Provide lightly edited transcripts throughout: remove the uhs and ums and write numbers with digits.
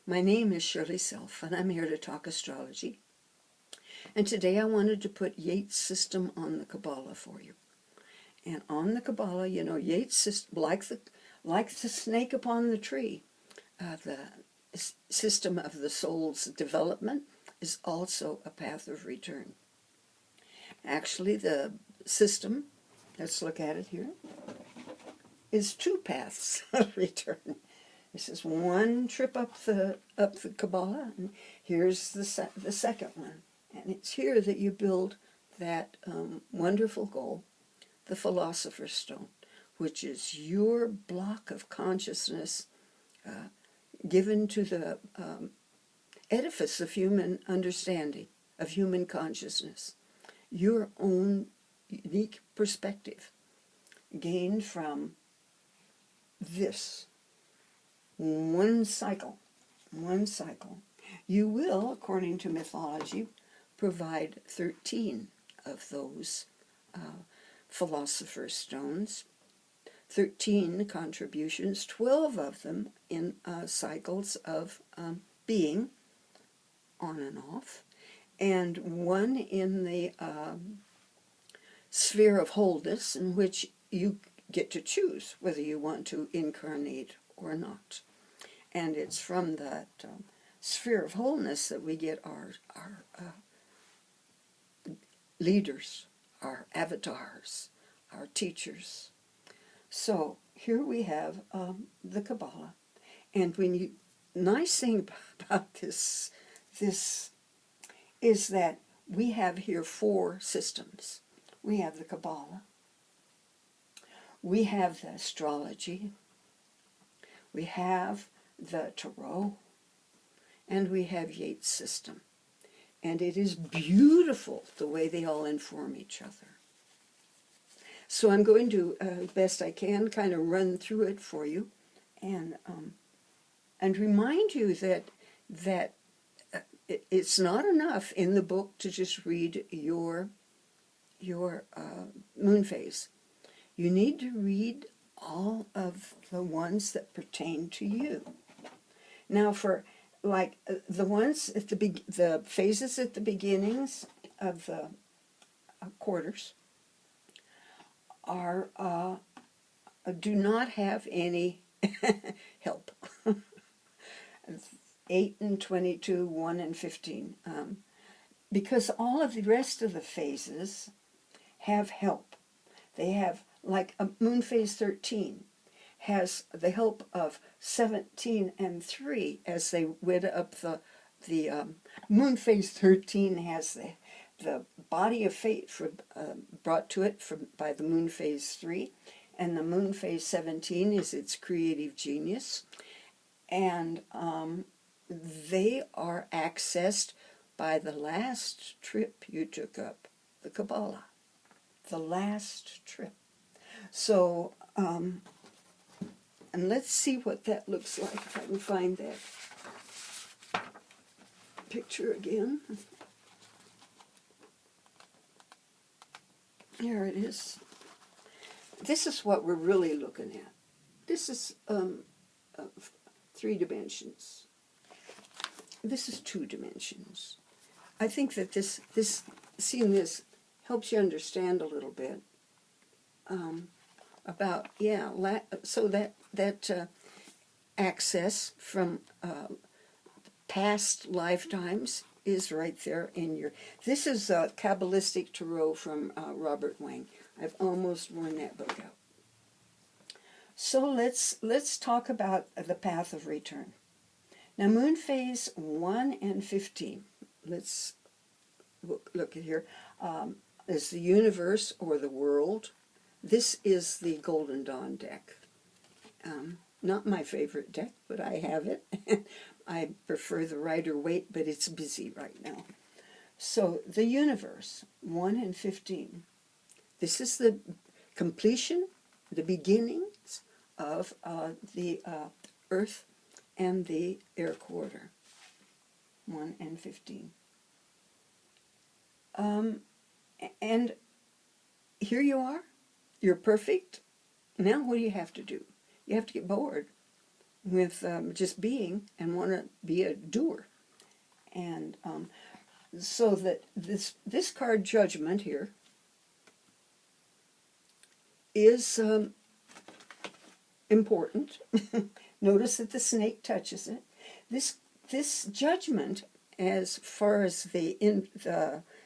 My name is Shirley Self, and I'm here to talk astrology. And today I wanted to put Yates' system on the Kabbalah for you. And on the Kabbalah, you know, Yates' system, like the snake upon the tree, the system of the soul's development is also a path of return. Actually, the system, let's look at it here, is two paths of return. This is one trip up the Kabbalah, and here's the second one. And it's here that you build that wonderful goal, the Philosopher's Stone, which is your block of consciousness given to the edifice of human understanding, of human consciousness. Your own unique perspective gained from this one cycle. You will, according to mythology, provide 13 of those Philosopher's Stones, 13 contributions, 12 of them in cycles of being, on and off, and one in the sphere of wholeness, in which you get to choose whether you want to incarnate or not. And it's from that sphere of wholeness that we get our leaders, our avatars, our teachers. So here we have the Kabbalah. And nice thing about this is that we have here four systems. We have the Kabbalah, we have the astrology, we have the Tarot, and we have Yates' system. And it is beautiful the way they all inform each other. So I'm going to, best I can, kind of run through it for you and remind you that it's not enough in the book to just read your moon phase. You need to read all of the ones that pertain to you. Now, for like the ones at the phases at the beginnings of the quarters are do not have any help. 8 and 22, 1 and 15, because all of the rest of the phases have help. They have, like a moon phase 13 has the help of 17 and 3 as they went up the moon phase 13 has the body of fate brought to it by the moon phase 3, and the moon phase 17 is its creative genius, and they are accessed by the last trip you took up the Kabbalah, the last trip. So, and let's see what that looks like, if I can find that picture again. Here it is. This is what we're really looking at. This is 3 dimensions. This is 2 dimensions. I think that seeing this helps you understand a little bit about, so that access from past lifetimes is right there in your... This is a Kabbalistic Tarot from Robert Wang. I've almost worn that book out. So let's talk about the path of return. Now, moon phase 1 and 15. Let's look at here. Is the universe or the world. This is the Golden Dawn deck. Not my favorite deck, but I have it. I prefer the Rider-Waite, but it's busy right now. So the universe, 1 and 15. This is the completion, the beginnings of the Earth and the air quarter, 1 and 15. And here you are. You're perfect. Now what do you have to do? You have to get bored. with just being and want to be a doer. And so that this card, Judgment, here is important. Notice that the snake touches it. This Judgment, as far as the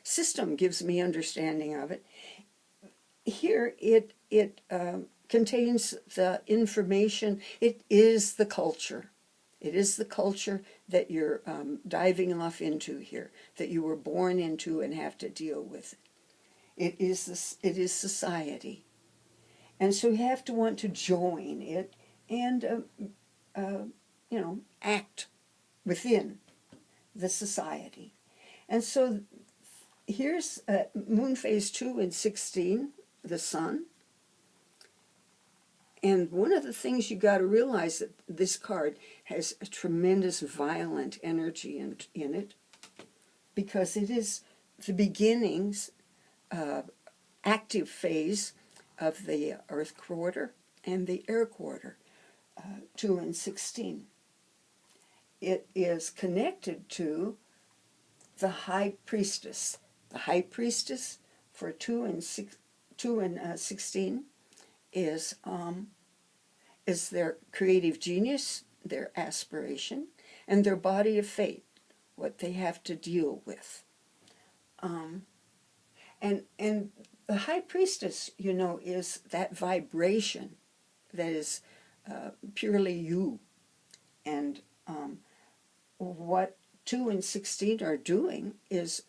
system gives me understanding of it, here it contains the information. It is the culture. It is the culture that you're diving off into here, that you were born into and have to deal with. It is society. And so you have to want to join it and, act within the society. And so here's Moon Phase 2 in 16, the sun. And one of the things you got to realize that this card has a tremendous violent energy in it, because it is the beginnings, active phase of the Earth quarter and the air quarter, 2 and 16. It is connected to the High Priestess. The High Priestess for 2 and 16 is their creative genius, their aspiration, and their body of fate, what they have to deal with. And the High Priestess, is that vibration that is purely you. And what 2 and 16 are doing is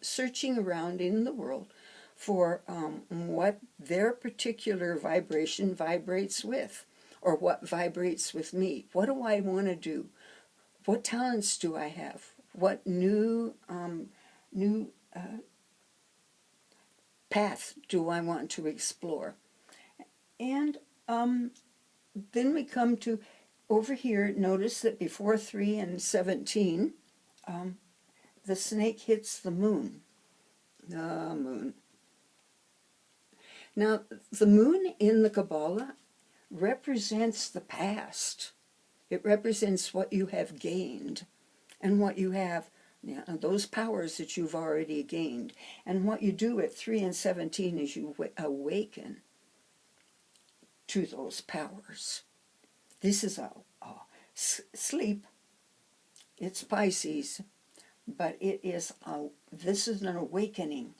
searching around in the world for what their particular vibration vibrates with, or what vibrates with me. What do I want to do? What talents do I have? What new path do I want to explore? And then we come to over here. Notice that before 3 and 17, the snake hits the moon. The moon. Now, the moon in the Kabbalah represents the past. It represents what you have gained and what you have, those powers that you've already gained. And what you do at 3 and 17 is you awaken to those powers. This is a sleep. It's Pisces, but this is an awakening,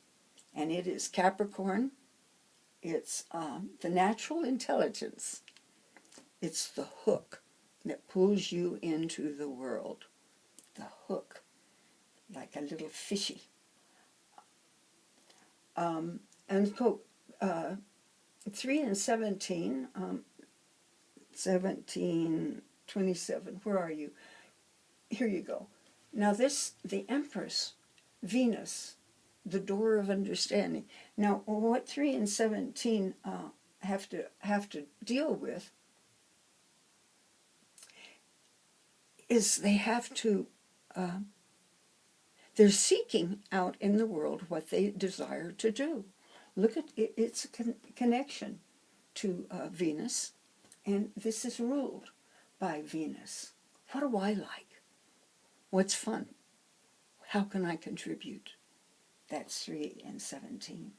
and it is Capricorn. It's the natural intelligence. It's the hook that pulls you into the world. The hook, like a little fishy. And so 3 and 17, 17, 27, where are you? Here you go. Now the Empress, Venus, the door of understanding. Now, what 3 and 17 have to deal with is they have to. They're seeking out in the world what they desire to do. Look at it; it's a connection to Venus, and this is ruled by Venus. What do I like? What's fun? How can I contribute? That's 3 and 17.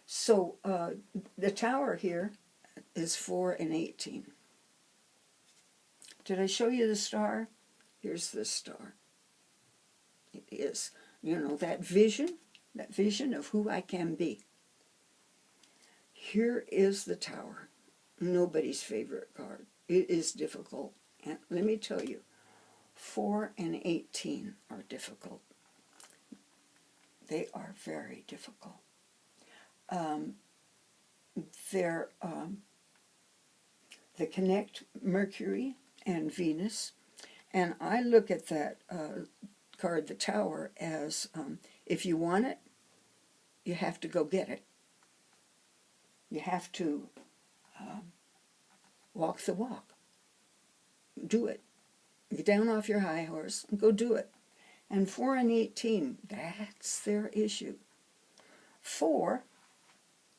So the tower here is 4 and 18. Did I show you the star? Here's the star. It is, that vision of who I can be. Here is the tower. Nobody's favorite card. It is difficult. And let me tell you, 4 and 18 are difficult. They are very difficult. They connect Mercury and Venus, and I look at that card, the Tower, as if you want it, you have to go get it. You have to walk the walk. Do it. Get down off your high horse and go do it. And 4 and 18, that's their issue. 4,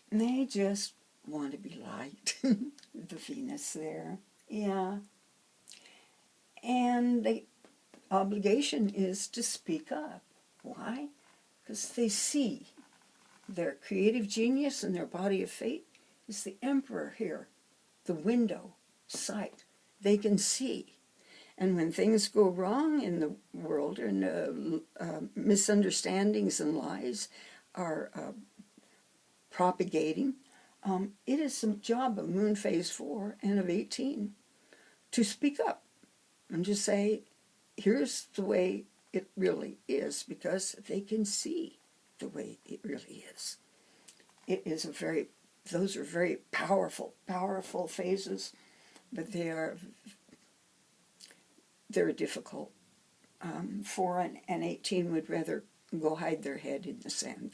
they just want to be liked. The Venus there. Yeah. And the obligation is to speak up. Why? Because they see their creative genius and their body of fate is the emperor here, the window, sight. They can see. And when things go wrong in the world and misunderstandings and lies are propagating, it is the job of Moon Phase 4 and of 18 to speak up and just say, here's the way it really is, because they can see the way it really is. It is those are very powerful phases, but they're difficult. 4 and 18 would rather go hide their head in the sand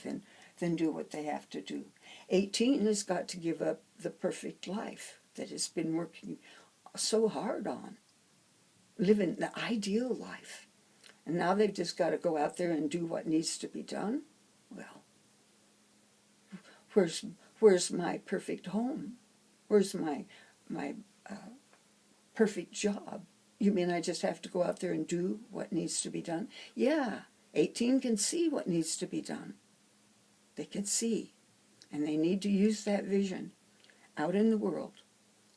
than do what they have to do. 18 has got to give up the perfect life that has been working so hard on, living the ideal life. And now they've just got to go out there and do what needs to be done. Well, where's my perfect home? Where's my perfect job? You mean I just have to go out there and do what needs to be done? Yeah, 18 can see what needs to be done. They can see. And they need to use that vision out in the world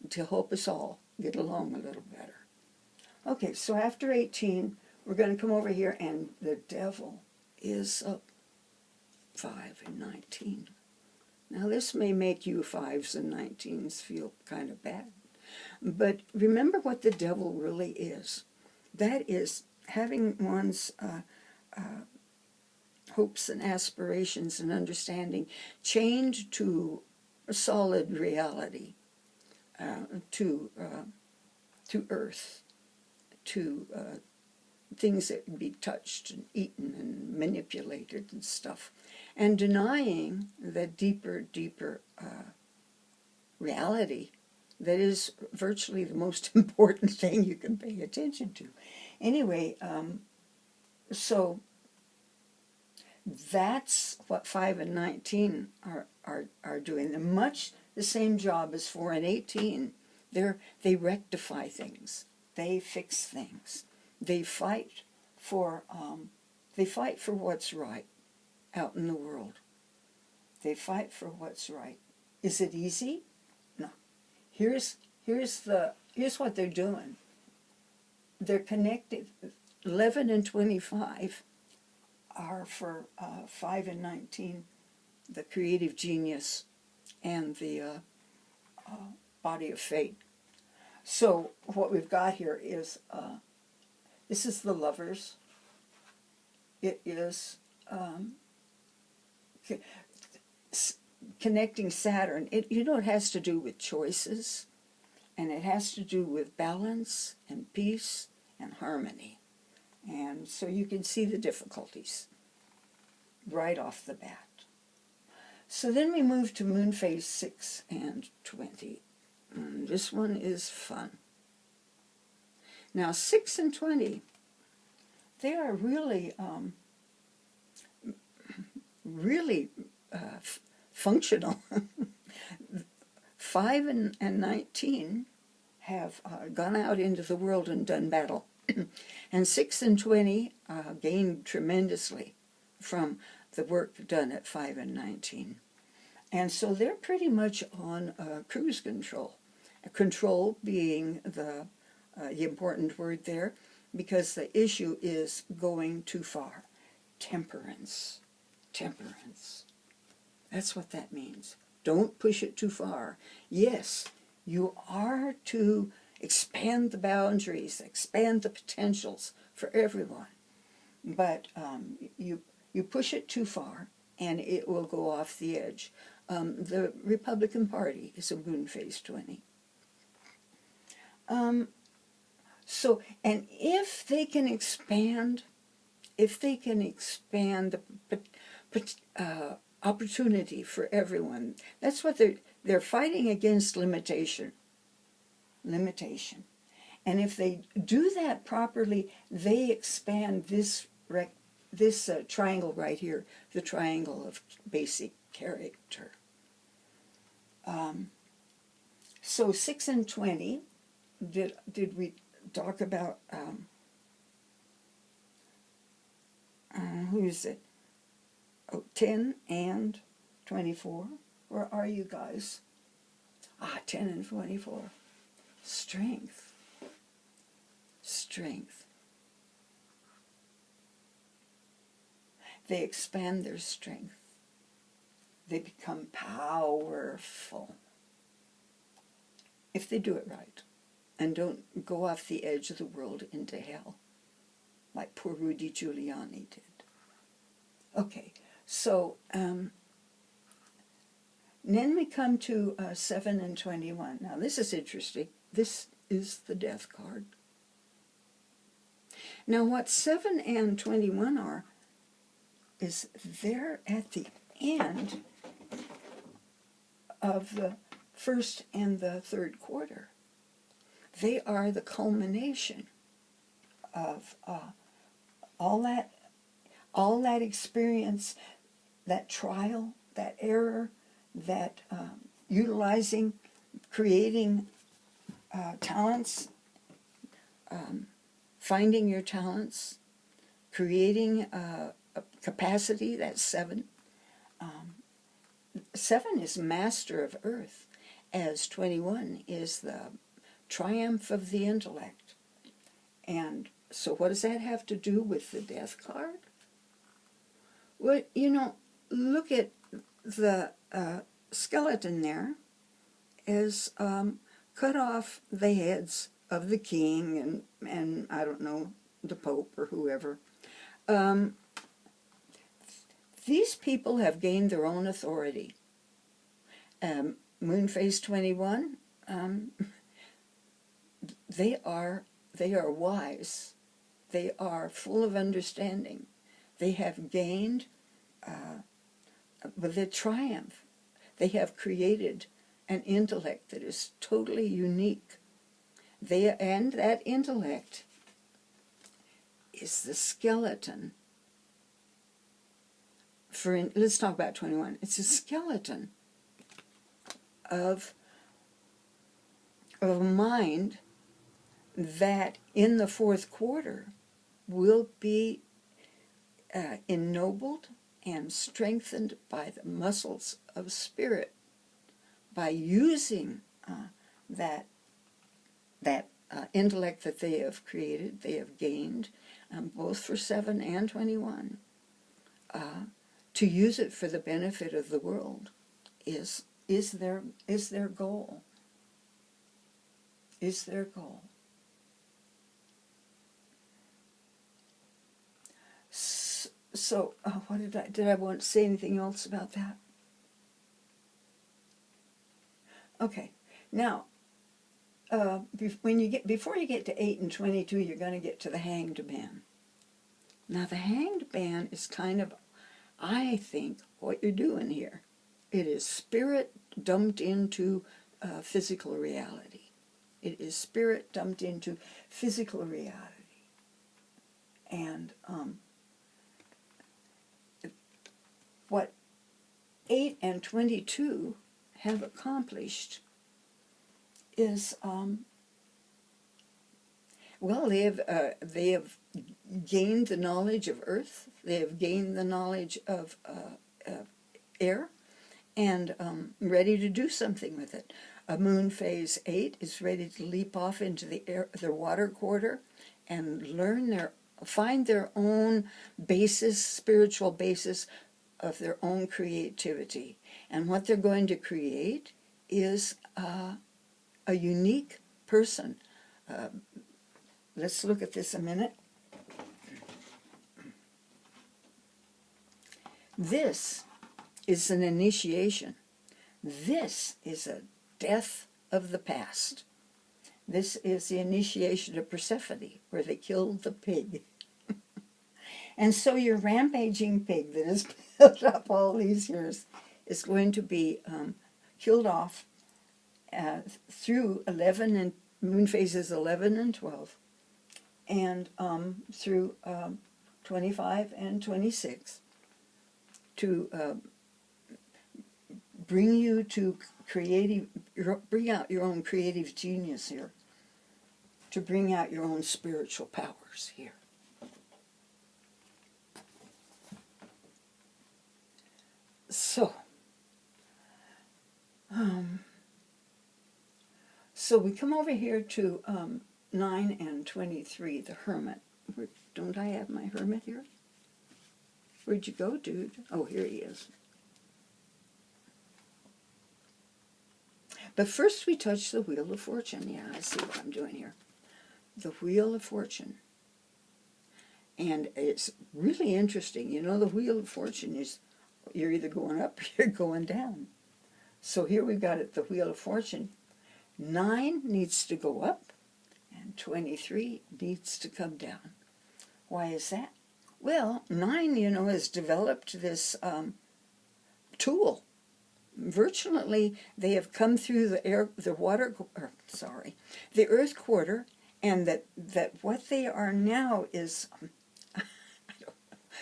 to help us all get along a little better. Okay, so after 18, we're going to come over here, and the devil is up 5 and 19. Now, this may make you 5s and 19s feel kind of bad. But remember what the devil really is. That is having one's hopes and aspirations and understanding chained to a solid reality, to earth, to things that can be touched and eaten and manipulated and stuff, and denying the deeper reality that is virtually the most important thing you can pay attention to. Anyway, so that's what 5 and 19 are doing. They're much the same job as 4 and 18. They rectify things. They fix things. They fight for what's right out in the world. They fight for what's right. Is it easy? No. Here's what they're doing. They're connected. 11 and 25 are for 5 and 19, the creative genius and the body of fate. So what we've got here is, this is the Lovers. It is connecting Saturn. It has to do with choices, and it has to do with balance and peace and harmony. And so you can see the difficulties right off the bat. So then we move to Moon Phase 6 and 20. And this one is fun. Now 6 and 20, they are really, functional. 5 and 19 have gone out into the world and done battle. And 6 and 20 gained tremendously from the work done at 5 and 19. And so they're pretty much on cruise control. Control being the important word there, because the issue is going too far. Temperance. Temperance. That's what that means. Don't push it too far. Yes, you are to expand the boundaries, expand the potentials for everyone. But you push it too far, and it will go off the edge. The Republican Party is a Moon Phase 20. So, and if they can expand the opportunity for everyone, that's what they're fighting against. Limitation. And if they do that properly, they expand this triangle right here, the triangle of basic character. So 6 and 20, did we talk about, who is it? Oh, 10 and 24. Where are you guys? 10 and 24. Strength. Strength. They expand their strength. They become powerful. If they do it right and don't go off the edge of the world into hell, like poor Rudy Giuliani did. Okay, so then we come to 7 and 21. Now this is interesting. This is the death card. Now what 7 and 21 are is they're at the end of the first and the third quarter. They are the culmination of all that experience, that trial, that error, that utilizing, creating talents, finding your talents, creating a capacity, that's 7. 7 is master of earth, as 21 is the triumph of the intellect. And so what does that have to do with the death card? Well, look at the skeleton there is cut off the heads of the king and I don't know, the Pope or whoever. These people have gained their own authority. Moon phase 21, they are wise. They are full of understanding. They have gained with their triumph. They have created an intellect that is totally unique. And that intellect is the skeleton. Let's talk about 21. It's a skeleton of a mind that in the fourth quarter will be ennobled and strengthened by the muscles of spirit, by using that intellect that they have created, they have gained, both for 7 and 21. To use it for the benefit of the world is their goal. Is their goal. So, what did I want to say anything else about that? Okay, now, before you get to 8 and 22, you're going to get to the Hanged Man. Now, the Hanged Man is kind of, I think, what you're doing here. It is spirit dumped into physical reality. It is spirit dumped into physical reality. And what 8 and 22 have accomplished is, they have gained the knowledge of earth, they have gained the knowledge of air, and ready to do something with it. A moon phase 8 is ready to leap off into the water quarter and find their own basis, spiritual basis of their own creativity. And what they're going to create is a unique person. Let's look at this a minute. This is an initiation. This is a death of the past. This is the initiation of Persephone, where they killed the pig. And so your rampaging pig that has built up all these years is going to be killed off through 11 and moon phases 11 and 12, and through 25 and 26 to bring you to bring out your own creative genius here, to bring out your own spiritual powers here. So, so we come over here to 9 and 23, the hermit. Don't I have my hermit here? Where'd you go, dude? Oh, here he is. But first we touch the Wheel of Fortune. Yeah, I see what I'm doing here. The Wheel of Fortune. And it's really interesting. You know, the Wheel of Fortune is, you're either going up or you're going down. So here we've got it, the Wheel of Fortune. 9 needs to go up, and 23 needs to come down. Why is that? Well, 9, you know, has developed this tool. Virtually, they have come through the earth quarter, and that what they are now is,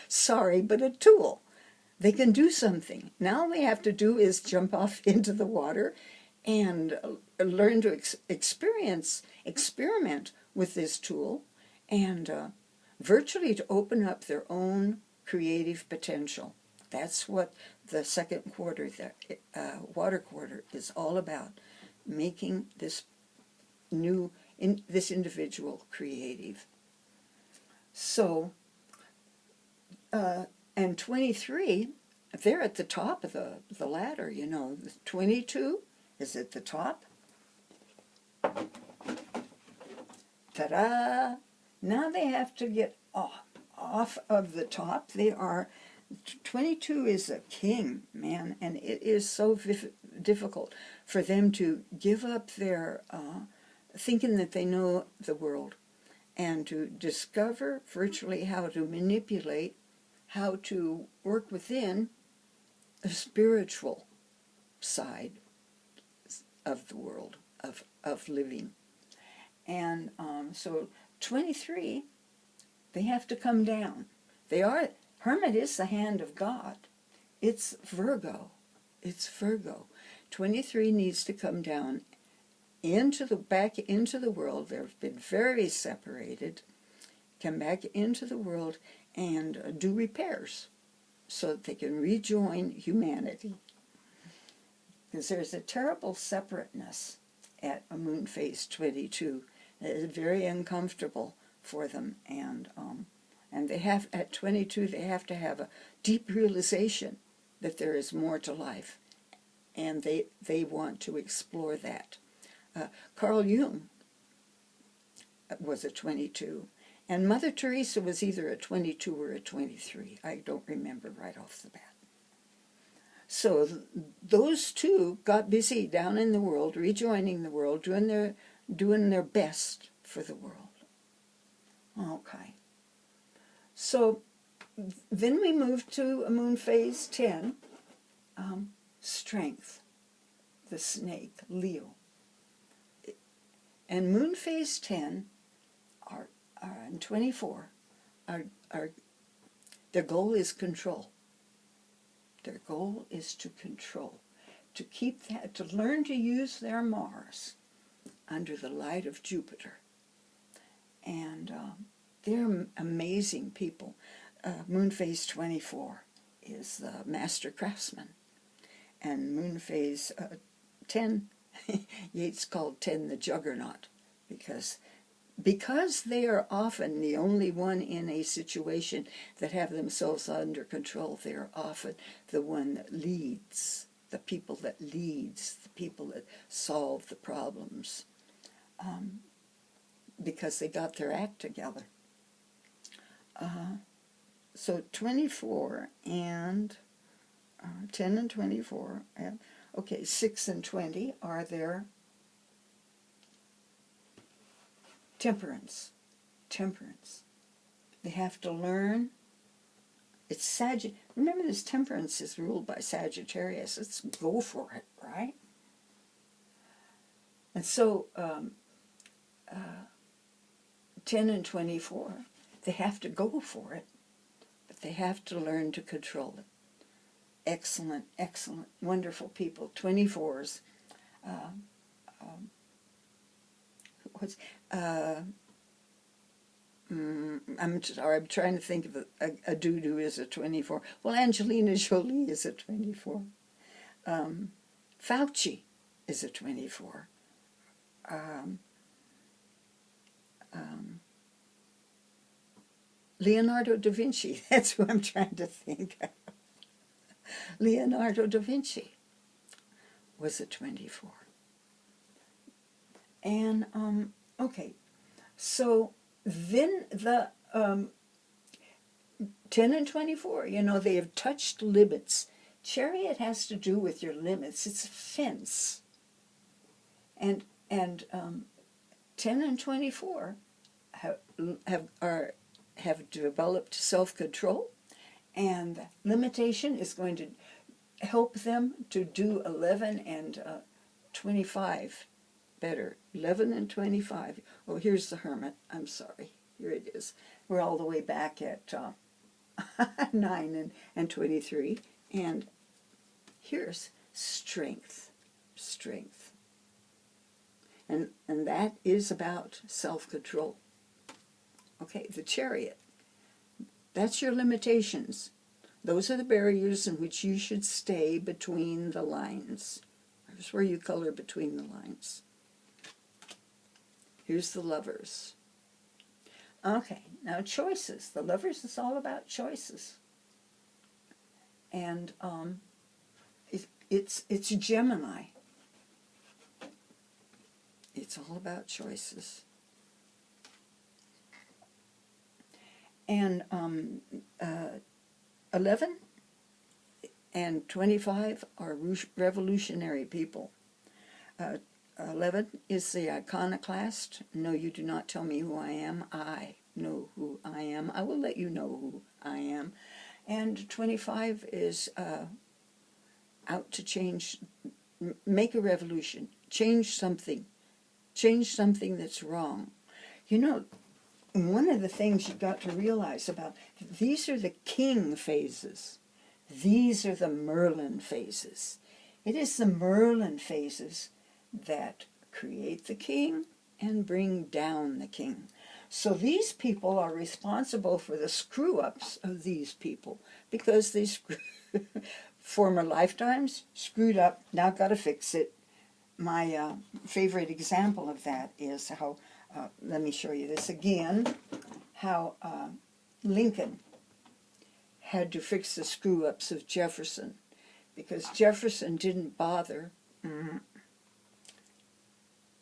sorry, but a tool. They can do something. Now all they have to do is jump off into the water and learn to experiment with this tool, and virtually to open up their own creative potential. That's what the second quarter, the water quarter, is all about, making this this individual creative. So, and 23, they're at the top of the ladder, you know. 22 is at the top. Ta-da! Now they have to get off of the top. 22 is a king, man, and it is so difficult for them to give up their thinking that they know the world, and to discover virtually how to manipulate, how to work within the spiritual side of the world, of living. And so 23, they have to come down. Hermit is the hand of God. It's Virgo. It's Virgo. 23 needs to come down back into the world. They've been very separated. Come back into the world and do repairs so that they can rejoin humanity. Because there's a terrible separateness at a moon phase 22. It is very uncomfortable for them, and they have, at 22, they have to have a deep realization that there is more to life, and they want to explore that. Carl Jung was a 22, and Mother Teresa was either a 22 or a 23. I don't remember right off the bat. So those two got busy down in the world, rejoining the world, doing their best for the world. Okay. So then we move to a moon phase 10, strength, the snake, Leo. And moon phase 10 and 24 their goal is control. Their goal is to control, to keep that, to learn to use their Mars under the light of Jupiter. And they're amazing people. Moon phase 24 is the master craftsman. And moon phase 10, Yeats called 10 the juggernaut, because they are often the only one in a situation that have themselves under control. They are often the one that leads, the people that solve the problems, because they got their act together. So 24 and 10 and 24, and, okay, 6 and 20 are their temperance. They have to learn. It's remember, this temperance is ruled by Sagittarius. Let's go for it, right? And so 10 and 24, they have to go for it, but they have to learn to control it. excellent, excellent, wonderful people. 24s. What's I'm sorry, I'm trying to think of a dude who is a 24. Well, Angelina Jolie is a 24. Fauci is a 24. Leonardo da Vinci, that's who I'm trying to think of. Leonardo da Vinci was a 24. And, okay, so then the 10 and 24, you know, they have touched limits. Chariot has to do with your limits. It's a fence. And 10 and 24 have developed self-control, and limitation is going to help them to do 11 and 25 better. 11 and 25. Oh, here's the Hermit. I'm sorry. Here it is. We're all the way back at 9 and 23. And here's strength. Strength. And that is about self-control. Okay, the Chariot. That's your limitations. Those are the barriers in which you should stay between the lines. Here's where you color between the lines. Here's the Lovers. Okay, now choices. The Lovers is all about choices. And it's Gemini. It's all about choices. And 11 and 25 are revolutionary people. 11 is the iconoclast. No, you do not tell me who I am. I know who I am. I will let you know who I am. And 25 is out to change, make a revolution, change something that's wrong. You know, one of the things you've got to realize about, these are the king phases. These are the Merlin phases. It is the Merlin phases that create the king and bring down the king. So these people are responsible for the screw-ups of these people, because they former lifetimes screwed up, now got to fix it. My favorite example of that is how, let me show you this again, how Lincoln had to fix the screw-ups of Jefferson, because Jefferson didn't bother.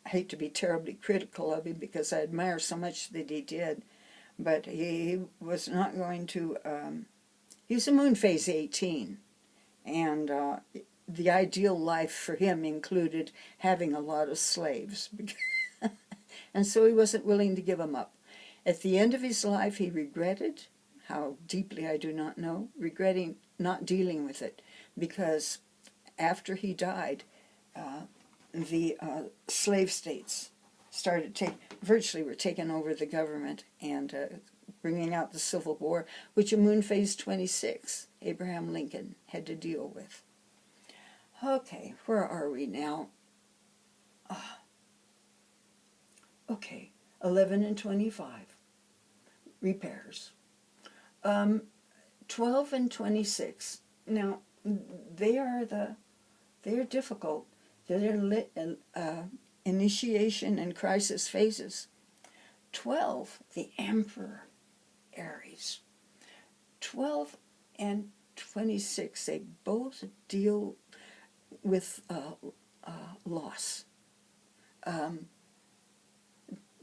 I hate to be terribly critical of him because I admire so much that he did, but he was not going to, he was a moon phase 18, and the ideal life for him included having a lot of slaves, and so he wasn't willing to give them up. At the end of his life, he regretted, how deeply I do not know, regretting not dealing with it, because after he died, the slave states started virtually were taking over the government and bringing out the Civil War, which in moon phase 26, Abraham Lincoln had to deal with. Okay, where are we now? Okay, 11 and 25, repairs. 12 and 26, now they're difficult. They're initiation and crisis phases. 12, the Emperor, Aries. 12 and 26, they both deal with loss.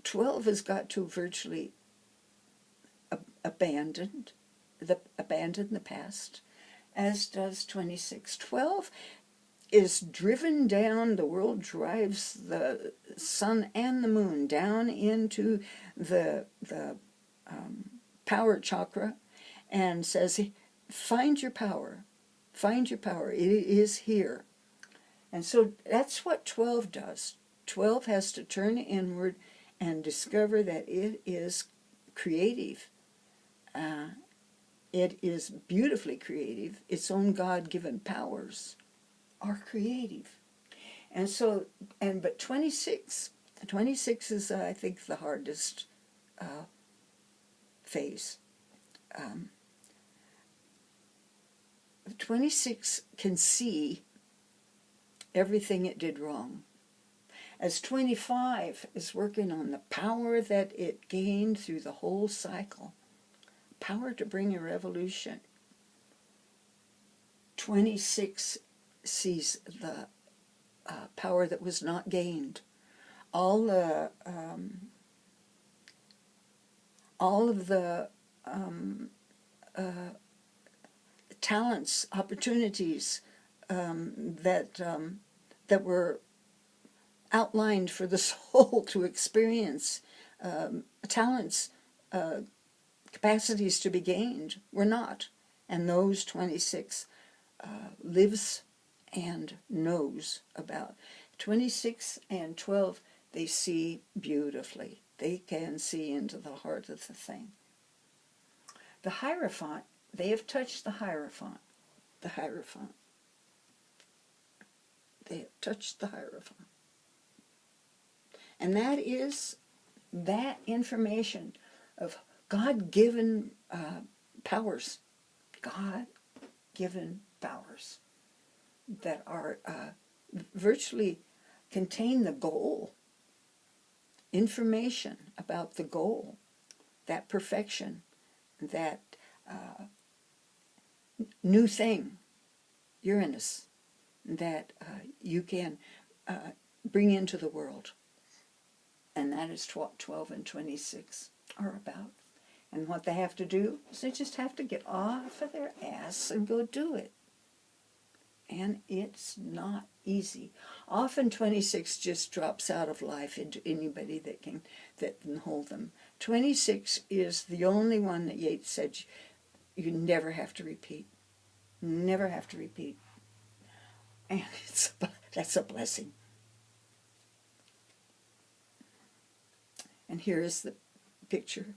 12 has got to virtually abandon the past, as does 26. 12 is driven down, the world drives the sun and the moon down into the power chakra and says, find your power, it is here. And so that's what 12 does. 12 has to turn inward and discover that it is creative. it is beautifully creative. Its own God-given powers are creative. And so, but 26 is, I think, the hardest phase. 26 can see everything it did wrong. As 25 is working on the power that it gained through the whole cycle, power to bring a revolution, 26 sees the power that was not gained. All of the talents, opportunities that were outlined for the soul to experience, talents, capacities to be gained, were not. And those 26 lives and knows about. 26 and 12, they see beautifully. They can see into the heart of the thing. The Hierophant, they have touched the Hierophant. The Hierophant. They have touched the Hierophant. And that is that information of God-given powers. God-given powers that are virtually contain the goal. Information about the goal, that perfection, that new thing, Uranus, that you can bring into the world. And that is 12 and 26 are about. And what they have to do is they just have to get off of their ass and go do it. And it's not easy. Often 26 just drops out of life into anybody that can hold them. 26 is the only one that Yeats said you never have to repeat. Never have to repeat. And that's a blessing. And here is the picture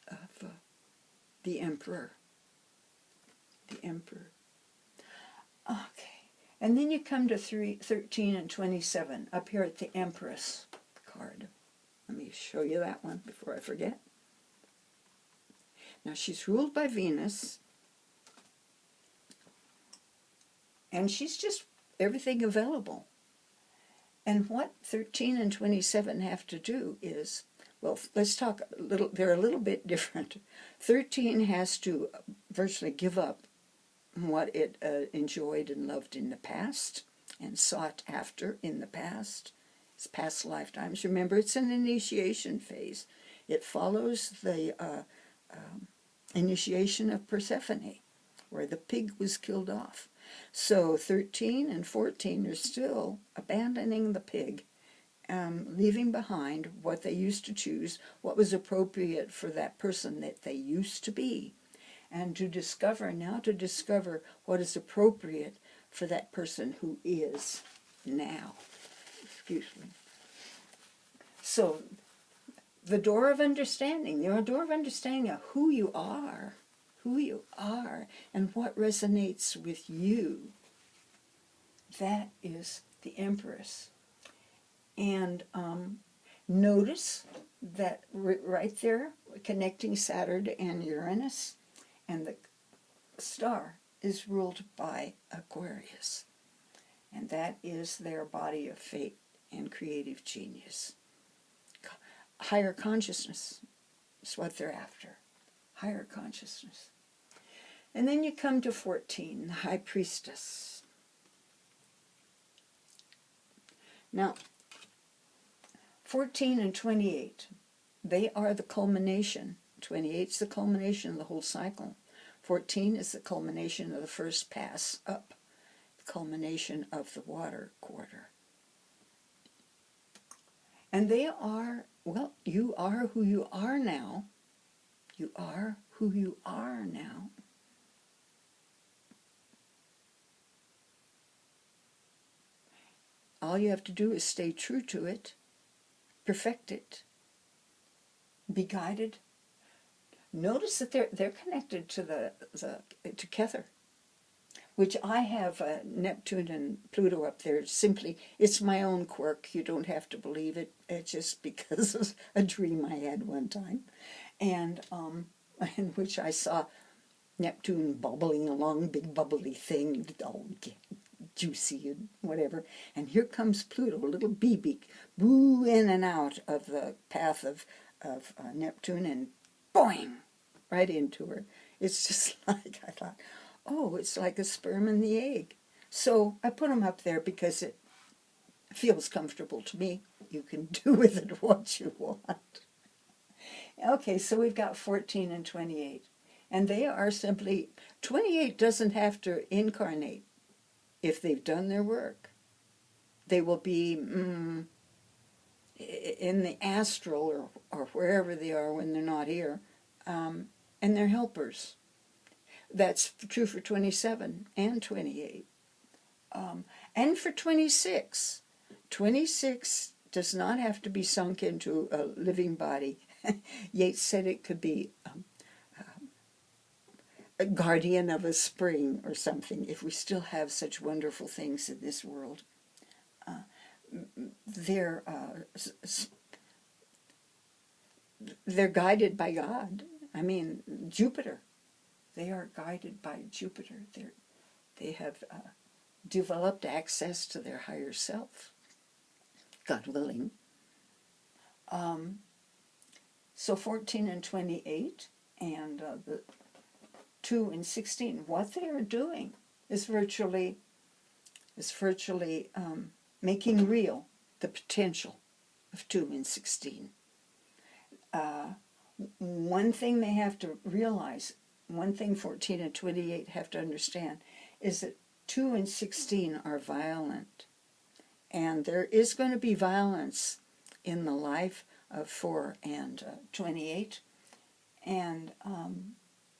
of the Emperor. The Emperor. Okay. And then you come to 13 and 27, up here at the Empress card. Let me show you that one before I forget. Now she's ruled by Venus, and she's just everything available. And what 13 and 27 have to do is, well, let's talk a little, they're a little bit different. 13 has to virtually give up what it enjoyed and loved in the past and sought after in the past, its past lifetimes. Remember, it's an initiation phase. It follows the initiation of Persephone, where the pig was killed off. So 13 and 14 are still abandoning the pig, leaving behind what they used to choose, what was appropriate for that person that they used to be, and to discover what is appropriate for that person who is now. Excuse me. So the door of understanding, the door of understanding of who you are, and what resonates with you, that is the Empress. And notice that right there, connecting Saturn and Uranus, and the star is ruled by Aquarius. And that is their body of fate and creative genius. Higher consciousness is what they're after. Higher consciousness. And then you come to 14, the High Priestess. Now, 14 and 28, they are the culmination. 28 is the culmination of the whole cycle. 14 is the culmination of the first pass up, the culmination of the water quarter. And they are, well, you are who you are now. You are who you are now. All you have to do is stay true to it, perfect it, be guided. Notice that they're connected to to Kether, which I have Neptune and Pluto up there. Simply, it's my own quirk. You don't have to believe it. It's just because of a dream I had one time, and in which I saw Neptune bubbling along, big bubbly thing, all juicy and whatever. And here comes Pluto, a little bee beak, boo in and out of the path of Neptune, and boing, right into her. It's just like, I thought, oh, it's like a sperm and the egg. So I put them up there because it feels comfortable to me. You can do with it what you want. Okay, so we've got 14 and 28. And they are simply, 28 doesn't have to incarnate if they've done their work. They will be in the astral or wherever they are when they're not here, and they're helpers. That's true for 27 and 28. And for 26. 26 does not have to be sunk into a living body. Yeats said it could be a guardian of a spring or something, if we still have such wonderful things in this world. They're guided by God. I mean, Jupiter. They are guided by Jupiter. They have developed access to their higher self, God willing. So 14 and 28, and the 2 and 16. What they are doing is virtually making real the potential of 2 and 16. One thing they have to realize, one thing 14 and 28 have to understand, is that 2 and 16 are violent. And there is going to be violence in the life of 4 and 28. And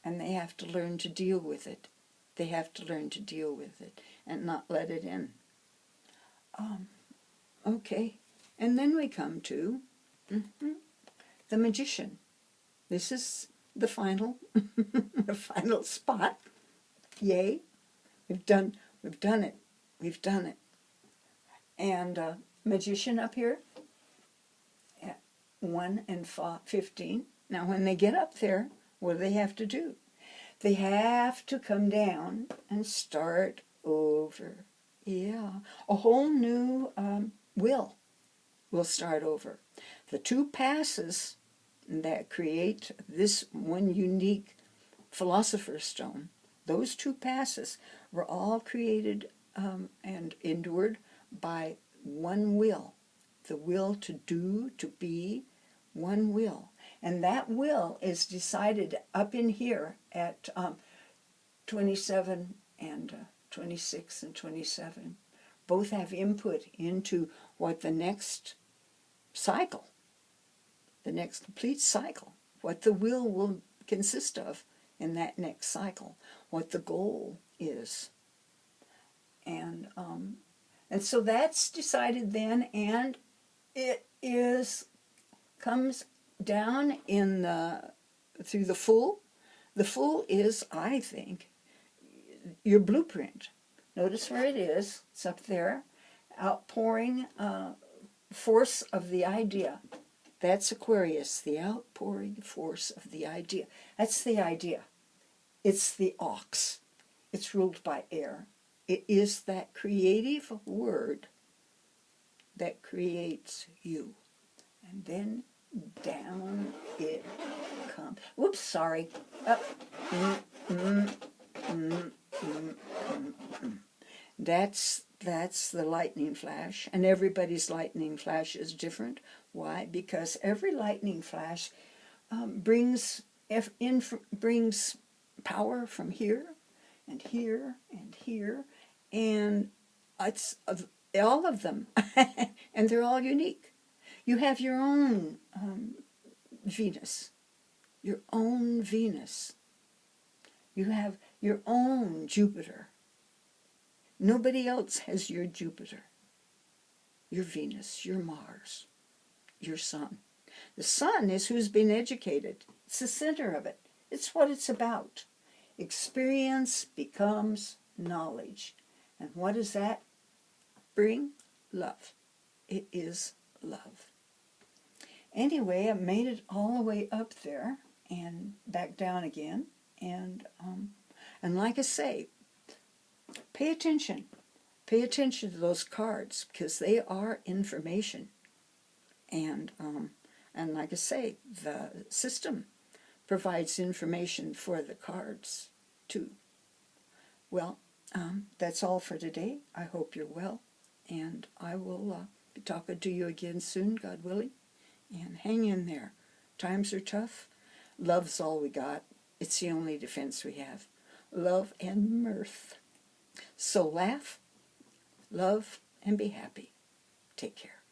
they have to learn to deal with it. They have to learn to deal with it and not let it in. Okay, and then we come to the Magician. This is the final, the final spot. Yay! We've done it. We've done it. And Magician up here at 1 and 15. Now, when they get up there, what do they have to do? They have to come down and start over. Yeah, a whole new will start over. The 2 passes that create this one unique Philosopher's Stone, those 2 passes were all created and endured by one will. The will to do, to be, one will. And that will is decided up in here at 27 and 26 and 27. Both have input into what the next cycle, the next complete cycle, what the will consist of in that next cycle, what the goal is. And so that's decided then, and it comes down through the Fool. The Fool is, I think, your blueprint. Notice where it is. It's up there. Outpouring force of the idea. That's Aquarius, the outpouring force of the idea. That's the idea. It's the ox. It's ruled by air. It is that creative word that creates you. And then down it comes. Whoops, sorry. Up. That's the lightning flash, and everybody's lightning flash is different. Why? Because every lightning flash brings power from here and here and here, and it's all of them, and they're all unique. You have your own Venus, your own Venus. You have your own Jupiter. Nobody else has your Jupiter, your Venus, your Mars, your Sun. The Sun is who's been educated. It's the center of it. It's what it's about. Experience becomes knowledge. And what does that bring? Love. It is love. Anyway, I made it all the way up there and back down again. And like I say, pay attention. Pay attention to those cards because they are information. And like I say, the system provides information for the cards too. Well, that's all for today. I hope you're well, and I will be talking to you again soon, God willing. And hang in there. Times are tough. Love's all we got. It's the only defense we have. Love and mirth. So laugh, love, and be happy. Take care.